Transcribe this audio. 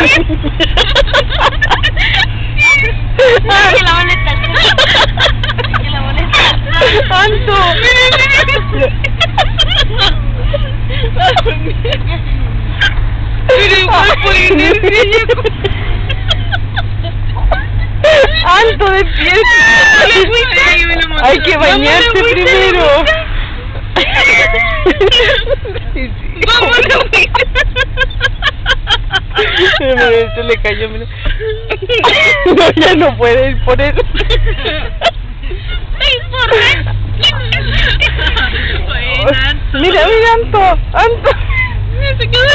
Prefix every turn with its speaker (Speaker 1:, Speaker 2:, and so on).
Speaker 1: Que la boleta. Que la boleta.
Speaker 2: ¡Anto!
Speaker 1: Pero igual por inercia.
Speaker 2: ¡Anto, despierta! Hay que bañarse primero. Se le cayó, mira. No, ya no puede ir por eso. Mira, mira, Anto.
Speaker 1: Se quedó.